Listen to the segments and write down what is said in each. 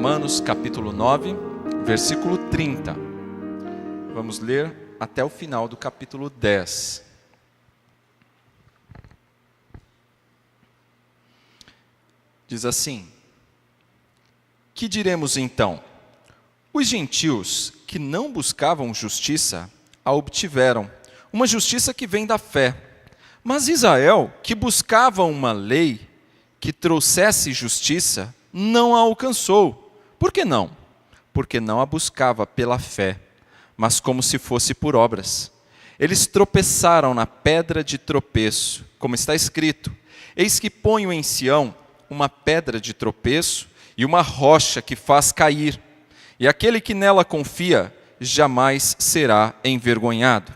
Romanos capítulo 9, versículo 30. Vamos ler até o final do capítulo 10. Diz assim: Que diremos então? Os gentios que não buscavam justiça, a obtiveram, uma justiça que vem da fé. Mas Israel, que buscava uma lei que trouxesse justiça, não a alcançou. Por que não? Porque não a buscava pela fé, mas como se fosse por obras. Eles tropeçaram na pedra de tropeço, como está escrito: Eis que ponho em Sião uma pedra de tropeço e uma rocha que faz cair, e aquele que nela confia jamais será envergonhado.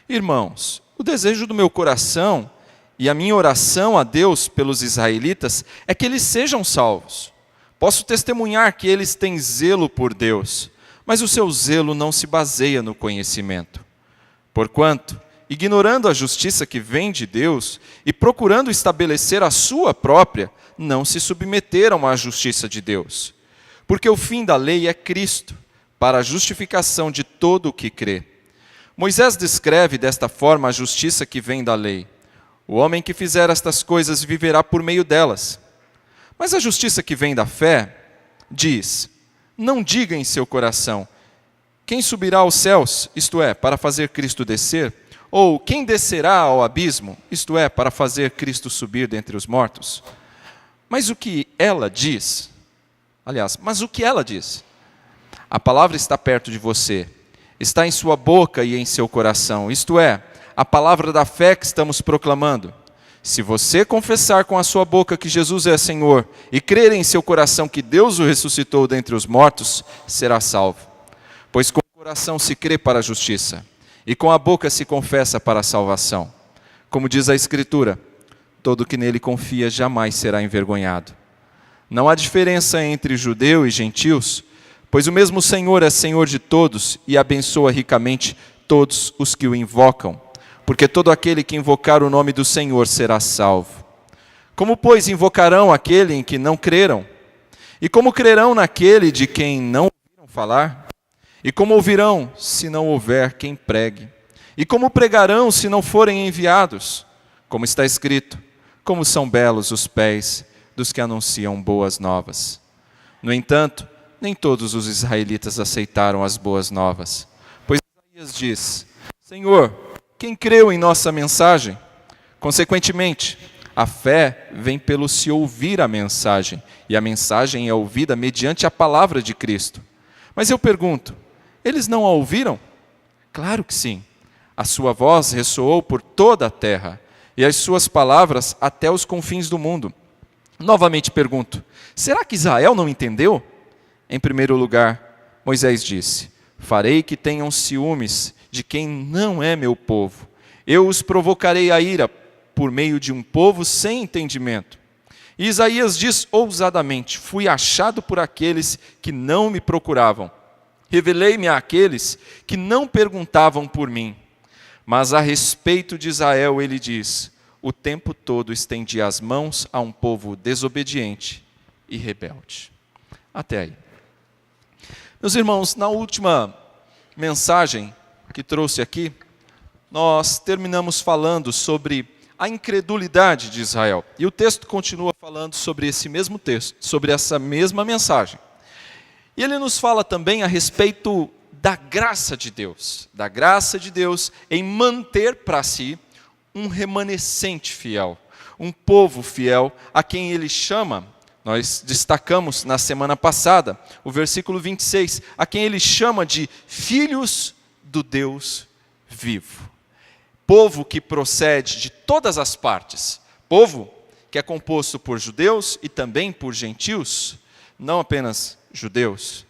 Irmãos, o desejo do meu coração e a minha oração a Deus pelos israelitas é que eles sejam salvos. Posso testemunhar que eles têm zelo por Deus, mas o seu zelo não se baseia no conhecimento. Porquanto, ignorando a justiça que vem de Deus e procurando estabelecer a sua própria, não se submeteram à justiça de Deus. Porque o fim da lei é Cristo, para a justificação de todo o que crê. Moisés descreve desta forma a justiça que vem da lei. O homem que fizer estas coisas viverá por meio delas. Mas a justiça que vem da fé diz: Não diga em seu coração: Quem subirá aos céus, isto é, para fazer Cristo descer? Ou quem descerá ao abismo, isto é, para fazer Cristo subir dentre os mortos? Mas o que ela diz? Mas o que ela diz? A palavra está perto de você, está em sua boca e em seu coração, isto é, a palavra da fé que estamos proclamando. Se você confessar com a sua boca que Jesus é Senhor e crer em seu coração que Deus o ressuscitou dentre os mortos, será salvo. Pois com o coração se crê para a justiça e com a boca se confessa para a salvação. Como diz a Escritura: todo que nele confia jamais será envergonhado. Não há diferença entre judeu e gentios, pois o mesmo Senhor é Senhor de todos e abençoa ricamente todos os que o invocam. Porque todo aquele que invocar o nome do Senhor será salvo. Como, pois, invocarão aquele em que não creram? E como crerão naquele de quem não ouviram falar? E como ouvirão, se não houver quem pregue? E como pregarão, se não forem enviados? Como está escrito: Como são belos os pés dos que anunciam boas novas. No entanto, nem todos os israelitas aceitaram as boas novas. Pois Isaías diz: Senhor, quem creu em nossa mensagem? Consequentemente, a fé vem pelo se ouvir a mensagem, e a mensagem é ouvida mediante a palavra de Cristo. Mas eu pergunto: eles não a ouviram? Claro que sim. A sua voz ressoou por toda a terra, e as suas palavras até os confins do mundo. Novamente pergunto: será que Israel não entendeu? Em primeiro lugar, Moisés disse: Farei que tenham ciúmes de quem não é meu povo. Eu os provocarei a ira por meio de um povo sem entendimento. E Isaías diz ousadamente: Fui achado por aqueles que não me procuravam. Revelei-me àqueles que não perguntavam por mim. Mas a respeito de Israel ele diz: O tempo todo estendi as mãos a um povo desobediente e rebelde. Até aí. Meus irmãos, na última mensagem que trouxe aqui, nós terminamos falando sobre a incredulidade de Israel. E o texto continua falando sobre esse mesmo texto, sobre essa mesma mensagem. E ele nos fala também a respeito da graça de Deus em manter para si um remanescente fiel, um povo fiel a quem ele chama. Nós destacamos na semana passada o versículo 26, a quem ele chama de filhos do Deus vivo. Povo que procede de todas as partes, povo que é composto por judeus e também por gentios, não apenas judeus.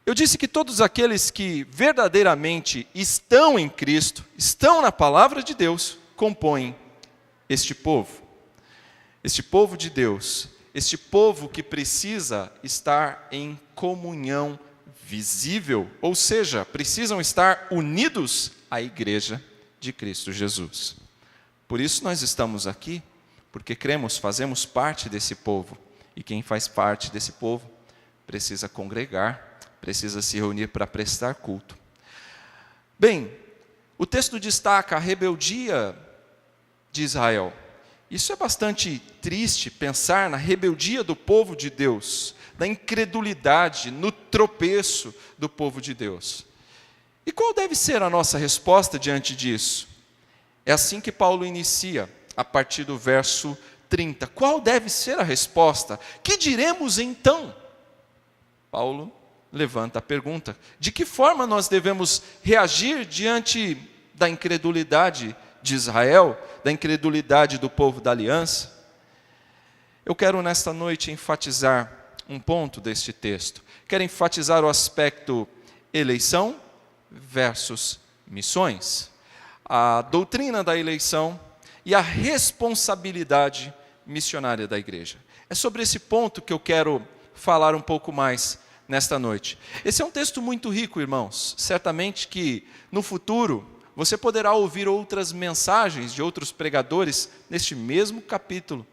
Eu disse que todos aqueles que verdadeiramente estão em Cristo, estão na palavra de Deus, compõem este povo de Deus, este povo que precisa estar em comunhão visível, ou seja, precisam estar unidos à igreja de Cristo Jesus. Por isso nós estamos aqui, porque cremos, fazemos parte desse povo, e quem faz parte desse povo precisa congregar, precisa se reunir para prestar culto. Bem, o texto destaca a rebeldia de Israel. Isso é bastante triste, pensar na rebeldia do povo de Deus, na incredulidade, no tropeço do povo de Deus. E qual deve ser a nossa resposta diante disso? É assim que Paulo inicia, a partir do verso 30. Qual deve ser a resposta? Que diremos então? Paulo levanta a pergunta: de que forma nós devemos reagir diante da incredulidade de Israel, da incredulidade do povo da aliança? Eu quero nesta noite enfatizar um ponto deste texto. Quero enfatizar o aspecto eleição versus missões, a doutrina da eleição e a responsabilidade missionária da igreja. É sobre esse ponto que eu quero falar um pouco mais nesta noite. Esse é um texto muito rico, irmãos. Certamente que no futuro você poderá ouvir outras mensagens de outros pregadores neste mesmo capítulo,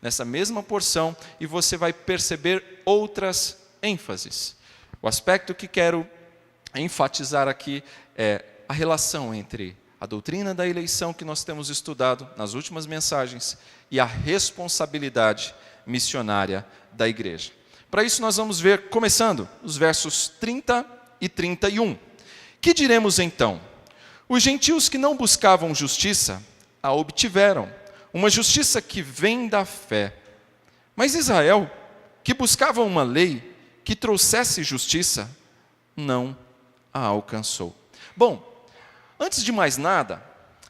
nessa mesma porção, e você vai perceber outras ênfases. O aspecto que quero enfatizar aqui é a relação entre a doutrina da eleição que nós temos estudado nas últimas mensagens e a responsabilidade missionária da igreja. Para isso nós vamos ver, começando, os versos 30 e 31. Que diremos então? Os gentios que não buscavam justiça, a obtiveram, uma justiça que vem da fé. Mas Israel, que buscava uma lei que trouxesse justiça, não a alcançou. Bom, antes de mais nada,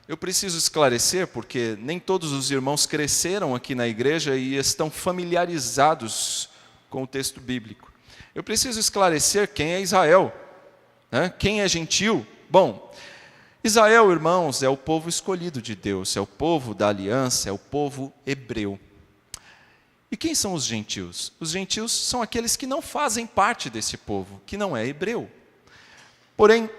eu preciso esclarecer, porque nem todos os irmãos cresceram aqui na igreja e estão familiarizados com o texto bíblico. Eu preciso esclarecer quem é Israel, né? Quem é gentil. Bom, Israel, irmãos, é o povo escolhido de Deus, é o povo da aliança, é o povo hebreu. E quem são os gentios? Os gentios são aqueles que não fazem parte desse povo, que não é hebreu. Porém,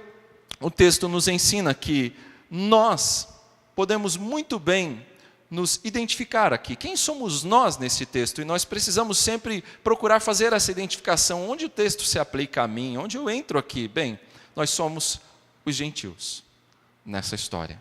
o texto nos ensina que nós podemos muito bem nos identificar aqui. Quem somos nós nesse texto? E nós precisamos sempre procurar fazer essa identificação. Onde o texto se aplica a mim? Onde eu entro aqui? Bem, nós somos os gentios nessa história.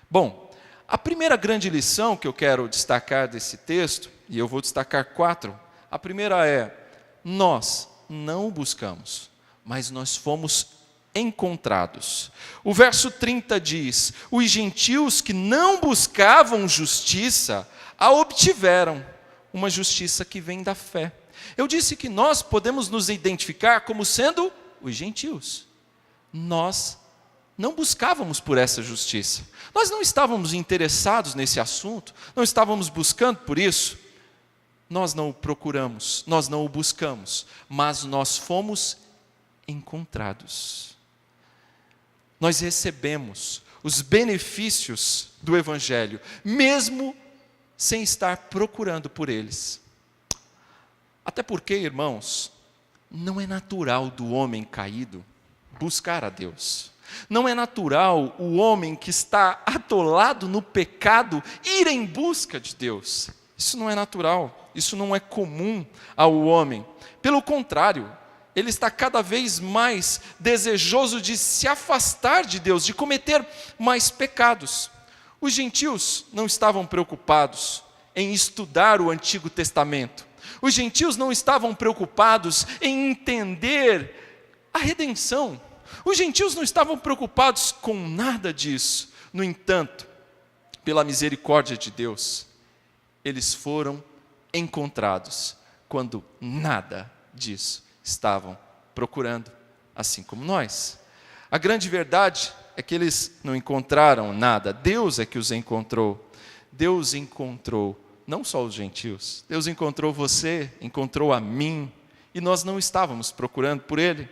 Bom, a primeira grande lição que eu quero destacar desse texto, e eu vou destacar 4, a primeira é: nós não buscamos, mas nós fomos encontrados. O verso 30 diz: os gentios que não buscavam justiça, a obtiveram, uma justiça que vem da fé. Eu disse que nós podemos nos identificar como sendo os gentios. Nós não buscávamos por essa justiça. Nós não estávamos interessados nesse assunto, não estávamos buscando por isso. Nós não o procuramos, nós não o buscamos, mas nós fomos encontrados. Nós recebemos os benefícios do Evangelho, mesmo sem estar procurando por eles. Até porque, irmãos, não é natural do homem caído buscar a Deus. Não é natural o homem que está atolado no pecado ir em busca de Deus. Isso não é natural, isso não é comum ao homem. Pelo contrário, ele está cada vez mais desejoso de se afastar de Deus, de cometer mais pecados. Os gentios não estavam preocupados em estudar o Antigo Testamento. Os gentios não estavam preocupados em entender a redenção. Os gentios não estavam preocupados com nada disso. No entanto, pela misericórdia de Deus, eles foram encontrados quando nada disso estavam procurando, assim como nós. A grande verdade é que eles não encontraram nada, Deus é que os encontrou. Deus encontrou não só os gentios, Deus encontrou você, encontrou a mim, e nós não estávamos procurando por Ele,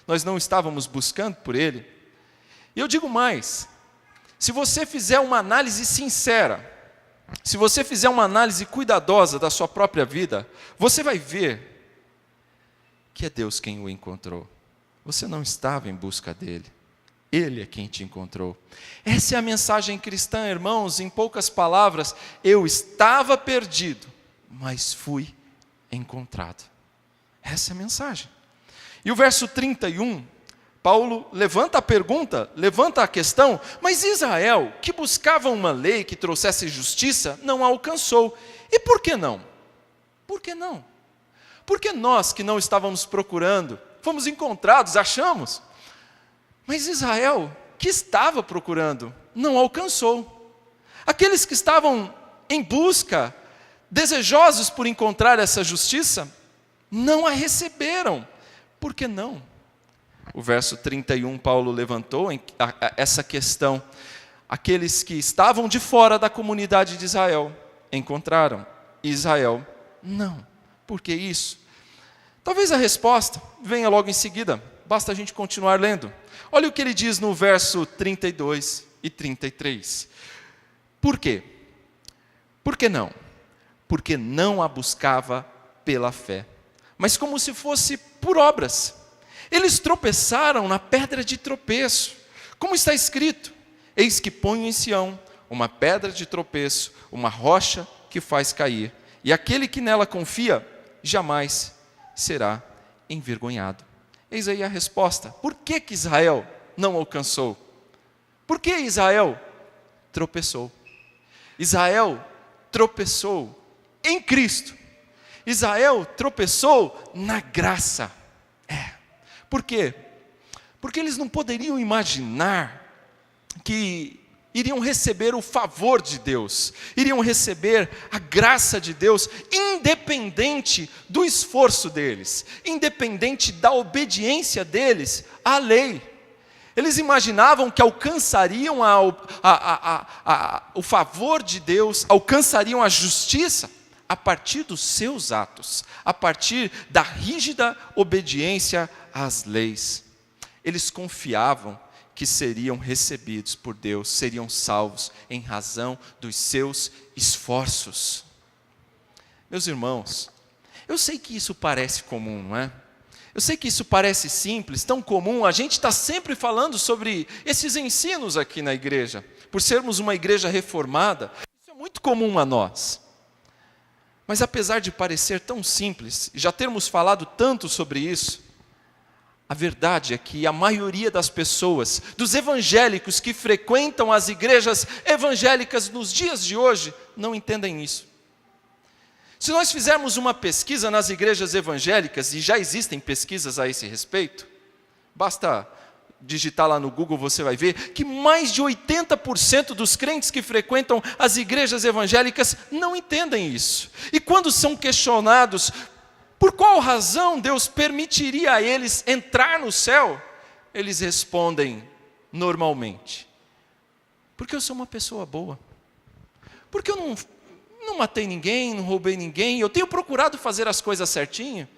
nós não estávamos buscando por Ele. E eu digo mais, se você fizer uma análise sincera, se você fizer uma análise cuidadosa da sua própria vida, você vai ver que é Deus quem o encontrou. Você não estava em busca dele. Ele é quem te encontrou. Essa é a mensagem cristã, irmãos. Em poucas palavras, eu estava perdido, mas fui encontrado. Essa é a mensagem. E o verso 31, Paulo levanta a pergunta, levanta a questão, mas Israel, que buscava uma lei que trouxesse justiça, não a alcançou. E por que não? Por que não? Porque nós que não estávamos procurando, fomos encontrados, achamos. Mas Israel, que estava procurando, não alcançou. Aqueles que estavam em busca, desejosos por encontrar essa justiça, não a receberam. Por que não? O verso 31, Paulo levantou essa questão. Aqueles que estavam de fora da comunidade de Israel encontraram. Israel, não. Por que isso? Talvez a resposta venha logo em seguida. Basta a gente continuar lendo. Olha o que ele diz no verso 32 e 33. Por quê? Por que não? Porque não a buscava pela fé, mas como se fosse por obras. Eles tropeçaram na pedra de tropeço. Como está escrito: eis que ponho em Sião uma pedra de tropeço, uma rocha que faz cair, e aquele que nela confia jamais será envergonhado. Eis aí a resposta. Por que Israel não alcançou? Por que Israel tropeçou? Israel tropeçou em Cristo. Israel tropeçou na graça. Por quê? Porque eles não poderiam imaginar que iriam receber o favor de Deus, iriam receber a graça de Deus, independente do esforço deles, independente da obediência deles à lei. Eles imaginavam que alcançariam o favor de Deus, alcançariam a justiça a partir dos seus atos, a partir da rígida obediência às leis. Eles confiavam que seriam recebidos por Deus, seriam salvos em razão dos seus esforços. Meus irmãos, eu sei que isso parece comum, não é? Eu sei que isso parece simples, tão comum, a gente está sempre falando sobre esses ensinos aqui na igreja, por sermos uma igreja reformada, isso é muito comum a nós. Mas apesar de parecer tão simples, e já termos falado tanto sobre isso, a verdade é que a maioria das pessoas, dos evangélicos que frequentam as igrejas evangélicas nos dias de hoje, não entendem isso. Se nós fizermos uma pesquisa nas igrejas evangélicas, e já existem pesquisas a esse respeito, basta digitar lá no Google, você vai ver que mais de 80% dos crentes que frequentam as igrejas evangélicas não entendem isso. E quando são questionados por qual razão Deus permitiria a eles entrar no céu, eles respondem normalmente: porque eu sou uma pessoa boa, porque eu não matei ninguém, não roubei ninguém, eu tenho procurado fazer as coisas certinho,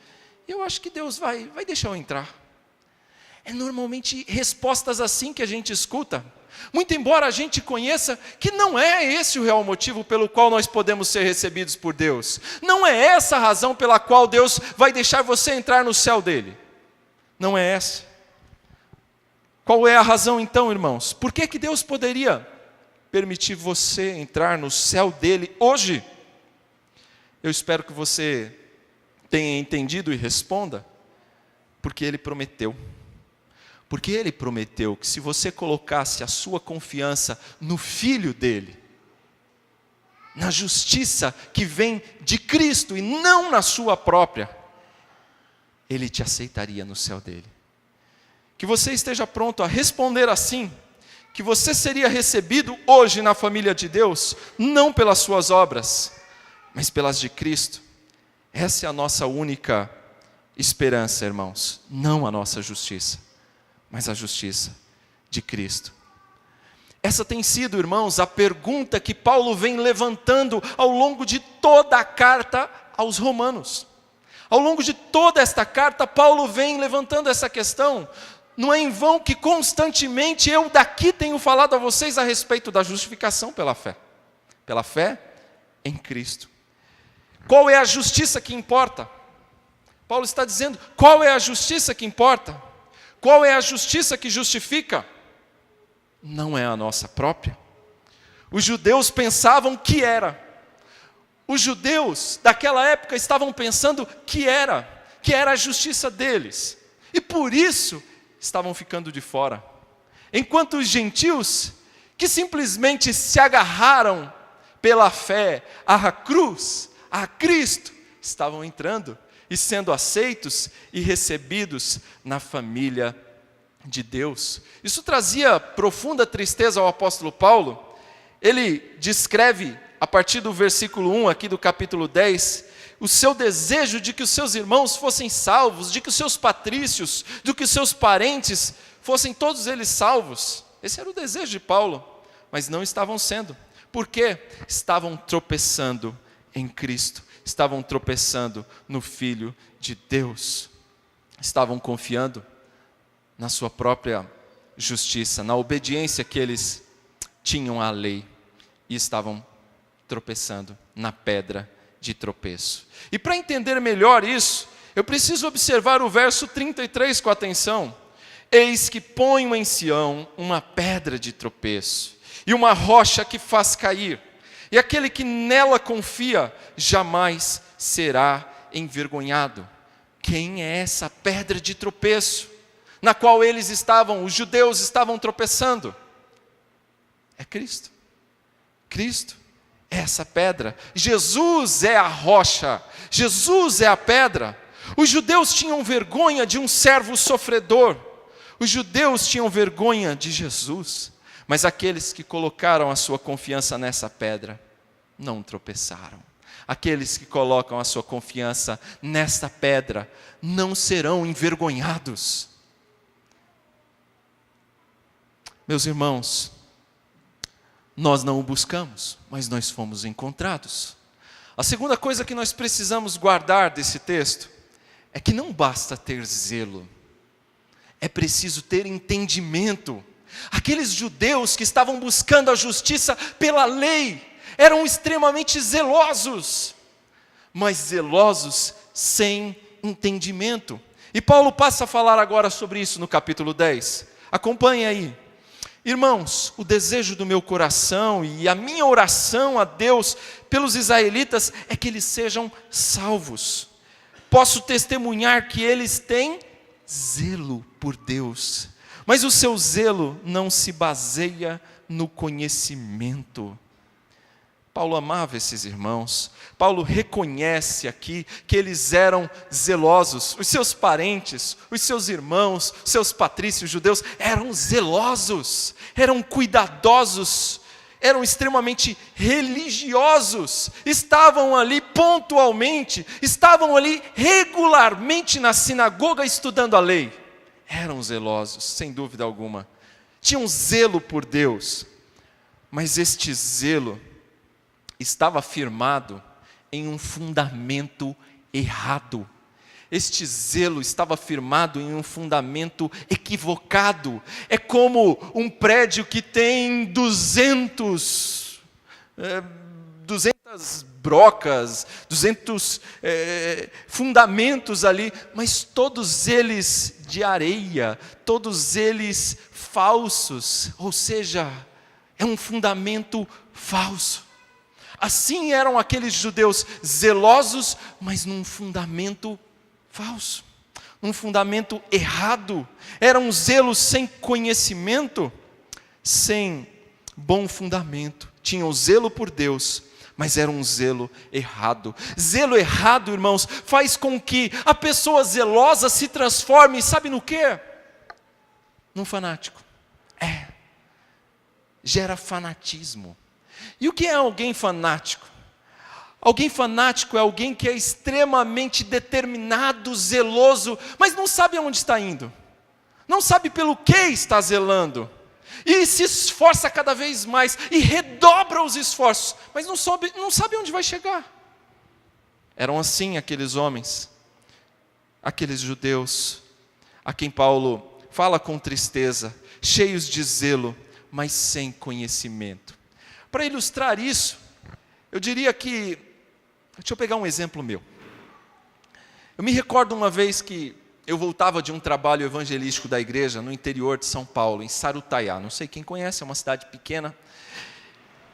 eu acho que Deus vai deixar eu entrar. É normalmente respostas assim que a gente escuta, muito embora a gente conheça que não é esse o real motivo pelo qual nós podemos ser recebidos por Deus. Não é essa a razão pela qual Deus vai deixar você entrar no céu dele. Não é essa. Qual é a razão então, irmãos? Por que Deus poderia permitir você entrar no céu dele hoje? Eu espero que você tenha entendido e responda: porque ele prometeu. Porque ele prometeu que se você colocasse a sua confiança no Filho dele, na justiça que vem de Cristo e não na sua própria, ele te aceitaria no céu dele. Que você esteja pronto a responder assim, que você seria recebido hoje na família de Deus, não pelas suas obras, mas pelas de Cristo. Essa é a nossa única esperança, irmãos, não a nossa justiça, mas a justiça de Cristo. Essa tem sido, irmãos, a pergunta que Paulo vem levantando ao longo de toda a carta aos Romanos. Ao longo de toda esta carta, Paulo vem levantando essa questão. Não é em vão que constantemente eu daqui tenho falado a vocês a respeito da justificação pela fé. Pela fé em Cristo. Qual é a justiça que importa? Paulo está dizendo, qual é a justiça que importa? Qual é a justiça que justifica? Não é a nossa própria. Os judeus pensavam que era. Os judeus daquela época estavam pensando que que era a justiça deles. E por isso estavam ficando de fora. Enquanto os gentios, que simplesmente se agarraram pela fé à cruz, a Cristo, estavam entrando e sendo aceitos e recebidos na família de Deus. Isso trazia profunda tristeza ao apóstolo Paulo. Ele descreve, a partir do versículo 1 aqui do capítulo 10, o seu desejo de que os seus irmãos fossem salvos, de que os seus patrícios, de que os seus parentes fossem todos eles salvos. Esse era o desejo de Paulo, mas não estavam sendo. Por quê? Estavam tropeçando em Cristo, estavam tropeçando no Filho de Deus, estavam confiando na sua própria justiça, na obediência que eles tinham à lei, e estavam tropeçando na pedra de tropeço. E para entender melhor isso, eu preciso observar o verso 33 com atenção. Eis que ponho em Sião uma pedra de tropeço, e uma rocha que faz cair, e aquele que nela confia jamais será envergonhado. Quem é essa pedra de tropeço, na qual eles estavam, os judeus estavam tropeçando? É Cristo. Cristo é essa pedra. Jesus é a rocha, Jesus é a pedra. Os judeus tinham vergonha de um servo sofredor, os judeus tinham vergonha de Jesus, mas aqueles que colocaram a sua confiança nessa pedra, não tropeçaram. Aqueles que colocam a sua confiança nesta pedra, não serão envergonhados. Meus irmãos, nós não o buscamos, mas nós fomos encontrados. A segunda coisa que nós precisamos guardar desse texto, é que não basta ter zelo, é preciso ter entendimento. Aqueles judeus que estavam buscando a justiça pela lei, eram extremamente zelosos, mas zelosos sem entendimento. E Paulo passa a falar agora sobre isso no capítulo 10. Acompanhe aí. Irmãos, o desejo do meu coração e a minha oração a Deus pelos israelitas é que eles sejam salvos. Posso testemunhar que eles têm zelo por Deus, mas o seu zelo não se baseia no conhecimento. Paulo amava esses irmãos. Paulo reconhece aqui que eles eram zelosos. Os seus parentes, os seus irmãos, os seus patrícios judeus eram zelosos, eram cuidadosos, eram extremamente religiosos. Estavam ali pontualmente, estavam ali regularmente na sinagoga estudando a lei. Eram zelosos, sem dúvida alguma. Tinham zelo por Deus, mas este zelo estava firmado em um fundamento errado. Este zelo estava firmado em um fundamento equivocado. É como um prédio que tem 200 brocas, 200 fundamentos ali, mas todos eles de areia, todos eles falsos, ou seja, é um fundamento falso. Assim eram aqueles judeus zelosos, mas num fundamento falso, num fundamento errado. Era um zelo sem conhecimento, sem bom fundamento. Tinham zelo por Deus, mas era um zelo errado. Zelo errado, irmãos, faz com que a pessoa zelosa se transforme, sabe no quê? Num fanático. Gera fanatismo. E o que é alguém fanático? Alguém fanático é alguém que é extremamente determinado, zeloso, mas não sabe aonde está indo, não sabe pelo que está zelando, e se esforça cada vez mais, e redobra os esforços, mas não sabe onde vai chegar. Eram assim aqueles homens, aqueles judeus, a quem Paulo fala com tristeza, cheios de zelo, mas sem conhecimento. Para ilustrar isso, eu diria que, deixa eu pegar um exemplo meu. Eu me recordo uma vez que eu voltava de um trabalho evangelístico da igreja no interior de São Paulo, em Sarutaiá. Não sei quem conhece, é uma cidade pequena.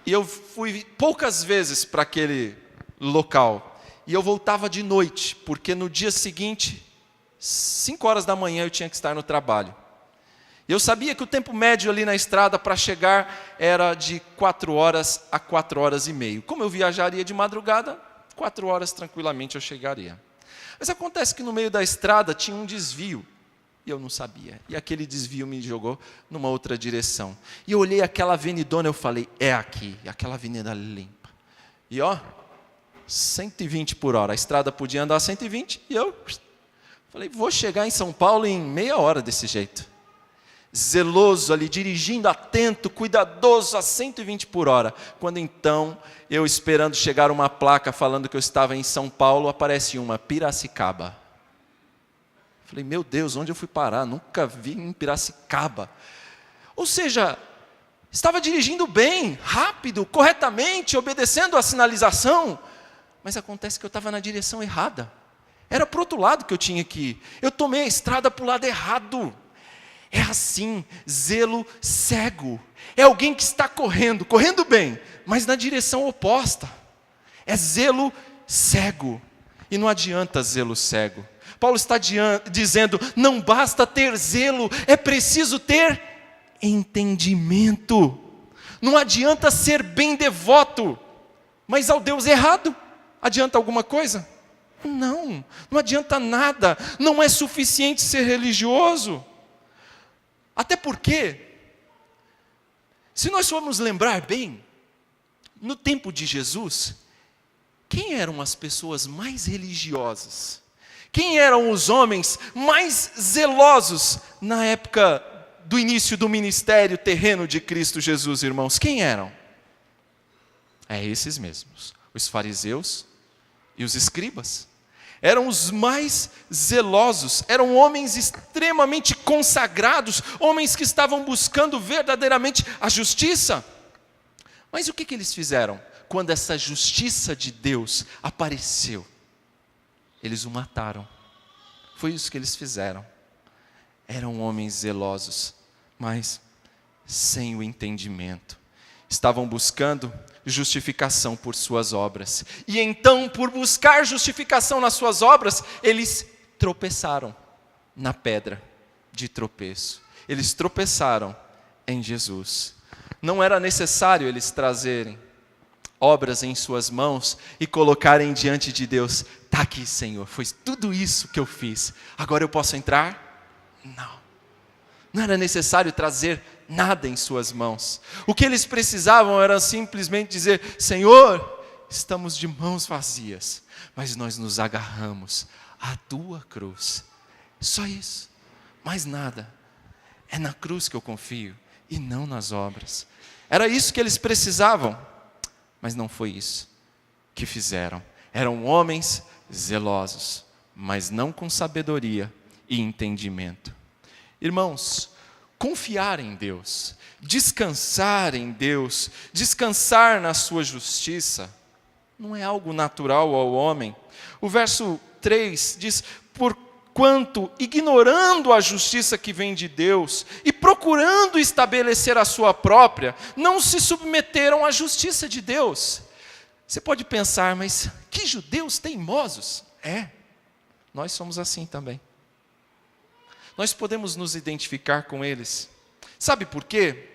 E eu fui poucas vezes para aquele local. e eu voltava de noite, porque no dia seguinte, 5 horas da manhã eu tinha que estar no trabalho. Eu sabia que o tempo médio ali na estrada para chegar era de 4 horas a 4 horas e meia. Como eu viajaria de madrugada, 4 horas tranquilamente eu chegaria. Mas acontece que no meio da estrada tinha um desvio, e eu não sabia. E aquele desvio me jogou numa outra direção. E eu olhei aquela avenidona, eu falei, é aqui, aquela avenida limpa. E 120 por hora, a estrada podia andar 120, e eu falei, vou chegar em São Paulo em meia hora desse jeito. Zeloso ali, dirigindo, atento, cuidadoso, a 120 por hora. Quando então, eu esperando chegar uma placa falando que eu estava em São Paulo, aparece uma, Piracicaba. Falei, meu Deus, onde eu fui parar? Nunca vi em Piracicaba. Ou seja, estava dirigindo bem, rápido, corretamente, obedecendo a sinalização, mas acontece que eu estava na direção errada. Era para o outro lado que eu tinha que ir. Eu tomei a estrada para o lado errado. É assim, zelo cego. É alguém que está correndo bem, mas na direção oposta. É zelo cego. E não adianta zelo cego. Paulo está dizendo, não basta ter zelo, é preciso ter entendimento. Não adianta ser bem devoto, mas ao Deus errado. Adianta alguma coisa? Não adianta nada. Não é suficiente ser religioso. Até porque, se nós formos lembrar bem, no tempo de Jesus, quem eram as pessoas mais religiosas? Quem eram os homens mais zelosos na época do início do ministério terreno de Cristo Jesus, irmãos? Quem eram? É esses mesmos, os fariseus e os escribas. Eram os mais zelosos, eram homens extremamente consagrados, homens que estavam buscando verdadeiramente a justiça. Mas o que eles fizeram quando essa justiça de Deus apareceu? Eles o mataram. Foi isso que eles fizeram. Eram homens zelosos, mas sem o entendimento. Estavam buscando justificação por suas obras. E então, por buscar justificação nas suas obras, eles tropeçaram na pedra de tropeço. Eles tropeçaram em Jesus. Não era necessário eles trazerem obras em suas mãos e colocarem diante de Deus. Está aqui, Senhor, foi tudo isso que eu fiz. Agora eu posso entrar? Não era necessário trazer nada em suas mãos. O que eles precisavam era simplesmente dizer, Senhor, estamos de mãos vazias, mas nós nos agarramos à tua cruz. Só isso, mais nada. É na cruz que eu confio e não nas obras. Era isso que eles precisavam, mas não foi isso que fizeram. Eram homens zelosos, mas não com sabedoria e entendimento. Irmãos, confiar em Deus, descansar em Deus, descansar na sua justiça, não é algo natural ao homem. O verso 3 diz, porquanto, ignorando a justiça que vem de Deus e procurando estabelecer a sua própria, não se submeteram à justiça de Deus. Você pode pensar, mas que judeus teimosos? Nós somos assim também. Nós podemos nos identificar com eles. Sabe por quê?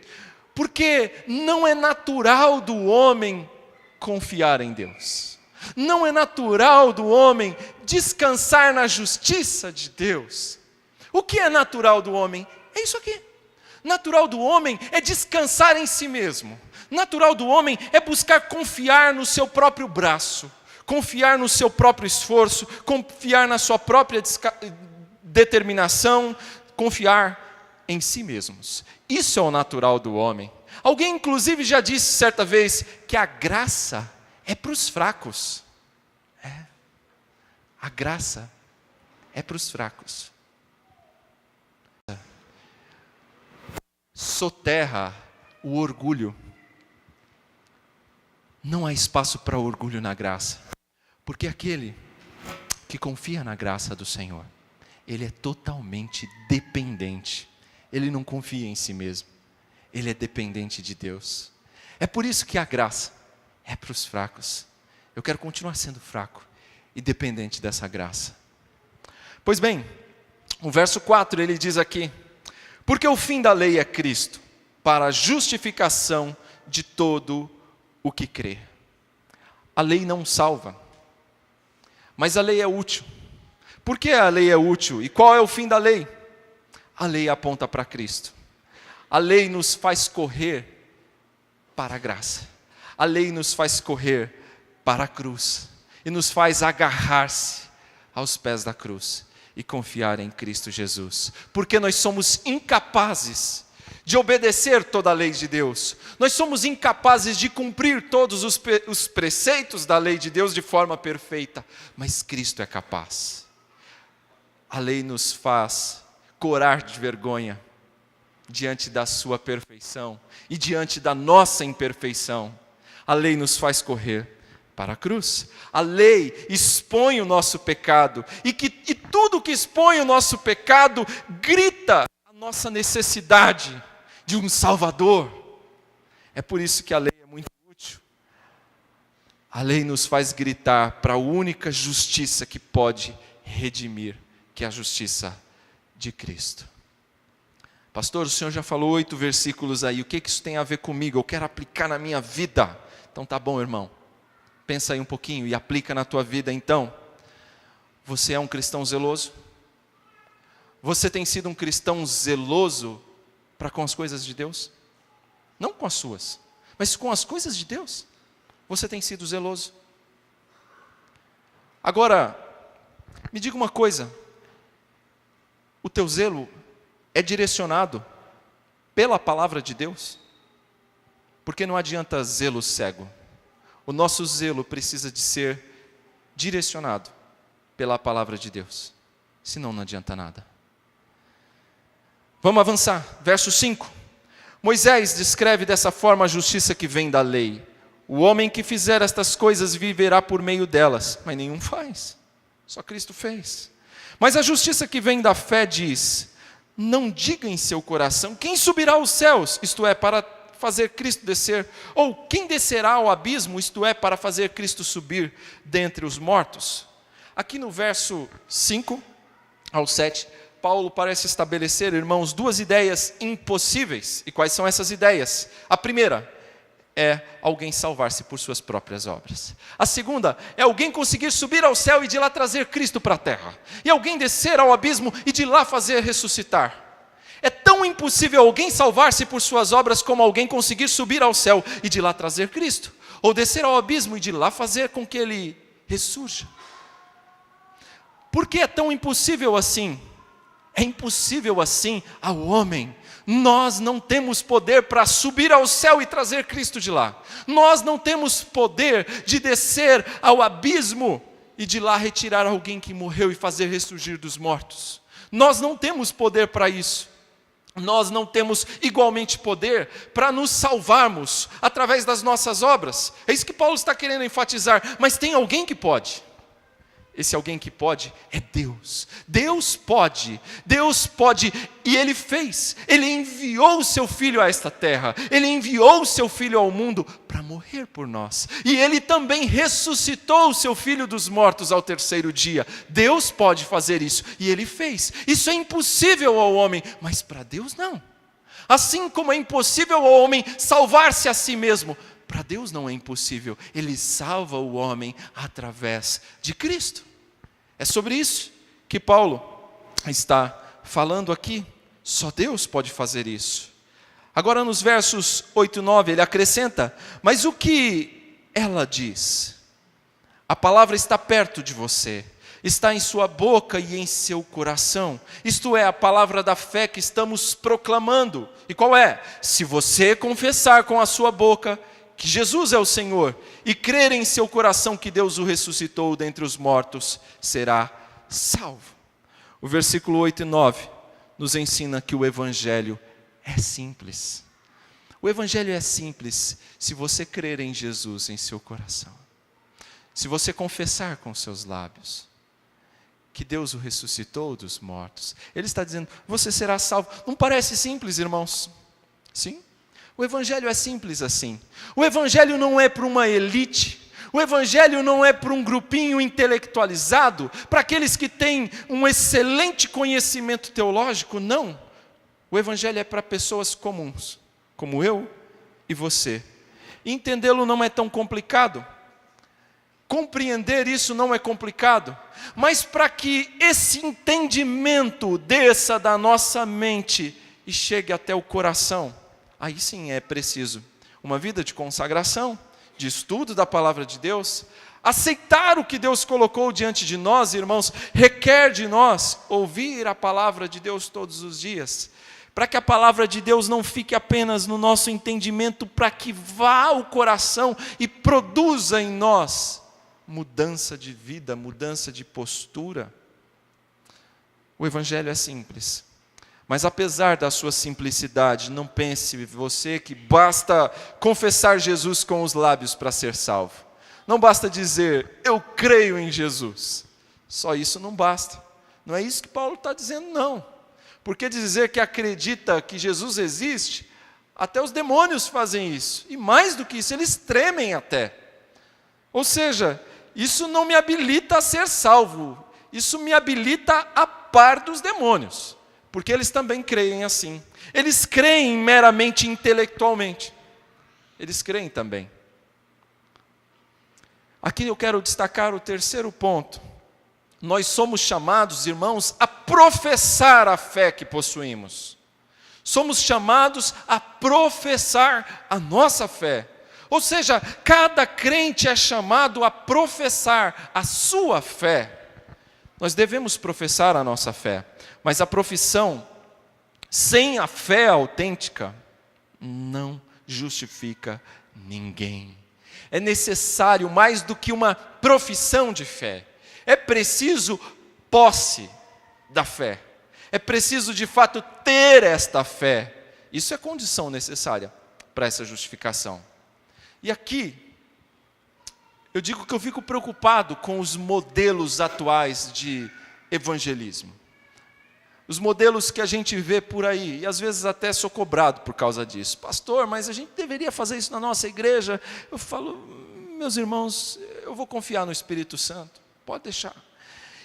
Porque não é natural do homem confiar em Deus. Não é natural do homem descansar na justiça de Deus. O que é natural do homem? É isso aqui. Natural do homem é descansar em si mesmo. Natural do homem é buscar confiar no seu próprio braço, confiar no seu próprio esforço, confiar na sua própria determinação, confiar em si mesmos. Isso é o natural do homem. Alguém inclusive já disse certa vez que a graça é para os fracos. A graça é para os fracos. Soterra o orgulho. Não há espaço para orgulho na graça. Porque aquele que confia na graça do Senhor, ele é totalmente dependente. Ele não confia em si mesmo. Ele é dependente de Deus. É por isso que a graça é para os fracos. Eu quero continuar sendo fraco. e dependente dessa graça. Pois bem, o verso 4 ele diz aqui: porque o fim da lei é Cristo, para a justificação de todo o que crê. A lei não salva, mas a lei é útil. Por que a lei é útil? E qual é o fim da lei? A lei aponta para Cristo. A lei nos faz correr para a graça. A lei nos faz correr para a cruz. E nos faz agarrar-se aos pés da cruz e confiar em Cristo Jesus. Porque nós somos incapazes de obedecer toda a lei de Deus. Nós somos incapazes de cumprir todos os preceitos da lei de Deus de forma perfeita. Mas Cristo é capaz. A lei nos faz corar de vergonha diante da sua perfeição e diante da nossa imperfeição. A lei nos faz correr para a cruz. A lei expõe o nosso pecado e tudo que expõe o nosso pecado grita a nossa necessidade de um Salvador. É por isso que a lei é muito útil. A lei nos faz gritar para a única justiça que pode redimir, que é a justiça de Cristo. Pastor, o senhor já falou 8 versículos aí, o que isso tem a ver comigo? Eu quero aplicar na minha vida. Então tá bom, irmão. Pensa aí um pouquinho e aplica na tua vida então. Você é um cristão zeloso? Você tem sido um cristão zeloso para com as coisas de Deus? Não com as suas, mas com as coisas de Deus. Você tem sido zeloso? Agora, me diga uma coisa. O teu zelo é direcionado pela palavra de Deus? Porque não adianta zelo cego. O nosso zelo precisa de ser direcionado pela palavra de Deus. Senão não adianta nada. Vamos avançar. Verso 5. Moisés descreve dessa forma a justiça que vem da lei. O homem que fizer estas coisas viverá por meio delas. Mas nenhum faz. Só Cristo fez. Mas a justiça que vem da fé diz: não diga em seu coração, quem subirá aos céus? Isto é, para fazer Cristo descer. Ou quem descerá ao abismo? Isto é, para fazer Cristo subir dentre os mortos. Aqui no verso 5 ao 7, Paulo parece estabelecer, irmãos, 2 ideias impossíveis. E quais são essas ideias? A primeira é alguém salvar-se por suas próprias obras. A segunda é alguém conseguir subir ao céu e de lá trazer Cristo para a terra. E alguém descer ao abismo e de lá fazer ressuscitar. É tão impossível alguém salvar-se por suas obras como alguém conseguir subir ao céu e de lá trazer Cristo. Ou descer ao abismo e de lá fazer com que ele ressurja. Por que é tão impossível assim? É impossível assim ao homem. Nós não temos poder para subir ao céu e trazer Cristo de lá. Nós não temos poder de descer ao abismo e de lá retirar alguém que morreu e fazer ressurgir dos mortos. Nós não temos poder para isso. Nós não temos igualmente poder para nos salvarmos através das nossas obras. É isso que Paulo está querendo enfatizar. Mas tem alguém que pode. Esse alguém que pode é Deus. Deus pode e Ele fez. Ele enviou o seu Filho a esta terra. Ele enviou o seu Filho ao mundo para morrer por nós. E Ele também ressuscitou o seu Filho dos mortos ao 3º dia. Deus pode fazer isso e Ele fez. Isso é impossível ao homem, mas para Deus não. Assim como é impossível ao homem salvar-se a si mesmo, para Deus não é impossível. Ele salva o homem através de Cristo. É sobre isso que Paulo está falando aqui. Só Deus pode fazer isso. Agora nos versos 8 e 9 ele acrescenta: mas o que ela diz? A palavra está perto de você, está em sua boca e em seu coração. Isto é, a palavra da fé que estamos proclamando. E qual é? Se você confessar com a sua boca que Jesus é o Senhor, e crer em seu coração que Deus o ressuscitou dentre os mortos, será salvo. O versículo 8 e 9 nos ensina que o Evangelho é simples. O Evangelho é simples se você crer em Jesus em seu coração. Se você confessar com seus lábios que Deus o ressuscitou dos mortos, Ele está dizendo, você será salvo. Não parece simples, irmãos? Sim. O Evangelho é simples assim. O Evangelho não é para uma elite. O Evangelho não é para um grupinho intelectualizado, para aqueles que têm um excelente conhecimento teológico, não. O Evangelho é para pessoas comuns, como eu e você. Entendê-lo não é tão complicado. Compreender isso não é complicado. Mas para que esse entendimento desça da nossa mente e chegue até o coração, aí sim é preciso uma vida de consagração, de estudo da palavra de Deus. Aceitar o que Deus colocou diante de nós, irmãos, requer de nós ouvir a palavra de Deus todos os dias, para que a palavra de Deus não fique apenas no nosso entendimento, para que vá ao coração e produza em nós mudança de vida, mudança de postura. O Evangelho é simples, mas apesar da sua simplicidade, não pense você que basta confessar Jesus com os lábios para ser salvo. Não basta dizer, eu creio em Jesus. Só isso não basta. Não é isso que Paulo está dizendo, não. Porque dizer que acredita que Jesus existe, até os demônios fazem isso. E mais do que isso, eles tremem até. Ou seja, isso não me habilita a ser salvo. Isso me habilita a par dos demônios. Porque eles também creem assim. Eles creem meramente intelectualmente. Eles creem também. Aqui eu quero destacar o terceiro ponto. Nós somos chamados, irmãos, a professar a fé que possuímos. Somos chamados a professar a nossa fé. Ou seja, cada crente é chamado a professar a sua fé. Nós devemos professar a nossa fé, mas a profissão sem a fé autêntica não justifica ninguém. É necessário mais do que uma profissão de fé. É preciso posse da fé. É preciso de fato ter esta fé. Isso é condição necessária para essa justificação. E aqui, eu digo que eu fico preocupado com os modelos atuais de evangelismo. Os modelos que a gente vê por aí, e às vezes até sou cobrado por causa disso. Pastor, mas a gente deveria fazer isso na nossa igreja. Eu falo, meus irmãos, eu vou confiar no Espírito Santo, pode deixar.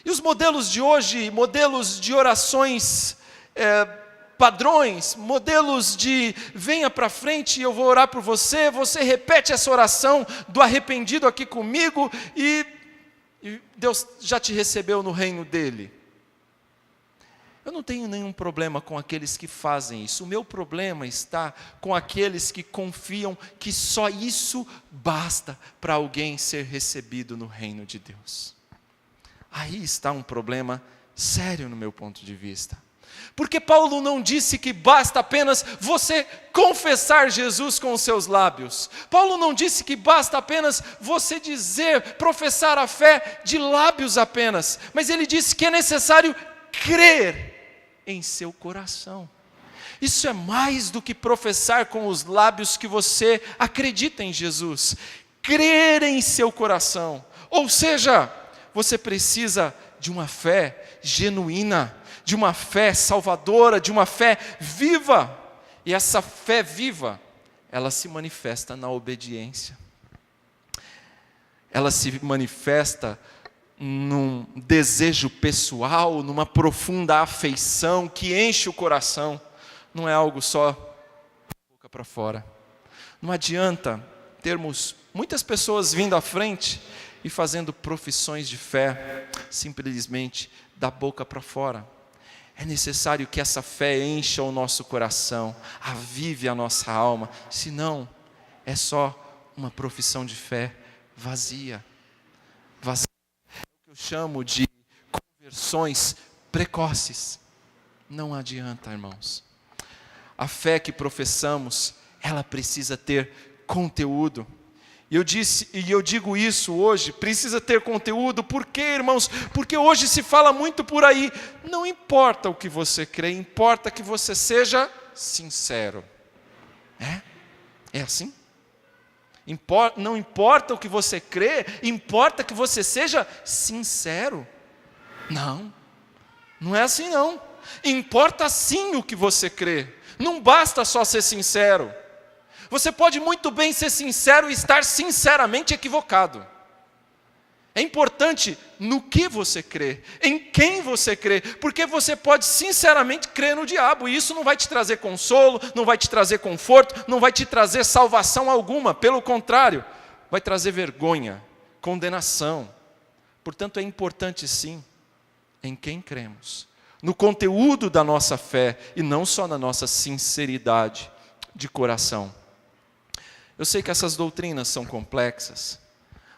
E os modelos de hoje, modelos de orações, padrões, modelos de venha para frente e eu vou orar por você, você repete essa oração do arrependido aqui comigo e Deus já te recebeu no reino dele. Eu não tenho nenhum problema com aqueles que fazem isso. O meu problema está com aqueles que confiam que só isso basta para alguém ser recebido no reino de Deus. Aí está um problema sério no meu ponto de vista. Porque Paulo não disse que basta apenas você confessar Jesus com os seus lábios. Paulo não disse que basta apenas você dizer, professar a fé de lábios apenas. Mas ele disse que é necessário crer em seu coração. Isso é mais do que professar com os lábios que você acredita em Jesus. Crer em seu coração. Ou seja, você precisa de uma fé genuína, de uma fé salvadora, de uma fé viva. E essa fé viva, ela se manifesta na obediência. Ela se manifesta num desejo pessoal, numa profunda afeição que enche o coração. Não é algo só boca para fora. Não adianta termos muitas pessoas vindo à frente e fazendo profissões de fé, simplesmente da boca para fora. É necessário que essa fé encha o nosso coração, avive a nossa alma, senão é só uma profissão de fé vazia. Vazia. É o que eu chamo de conversões precoces. Não adianta, irmãos. A fé que professamos, ela precisa ter conteúdo. E eu digo isso hoje, precisa ter conteúdo. Por quê, irmãos? Porque hoje se fala muito por aí. Não importa o que você crê, importa que você seja sincero. É assim? Não importa o que você crê, importa que você seja sincero. Não é assim não. Importa sim o que você crê. Não basta só ser sincero. Você pode muito bem ser sincero e estar sinceramente equivocado. É importante no que você crê, em quem você crê, porque você pode sinceramente crer no diabo, e isso não vai te trazer consolo, não vai te trazer conforto, não vai te trazer salvação alguma, pelo contrário, vai trazer vergonha, condenação. Portanto, é importante sim, em quem cremos, no conteúdo da nossa fé, e não só na nossa sinceridade de coração. Eu sei que essas doutrinas são complexas,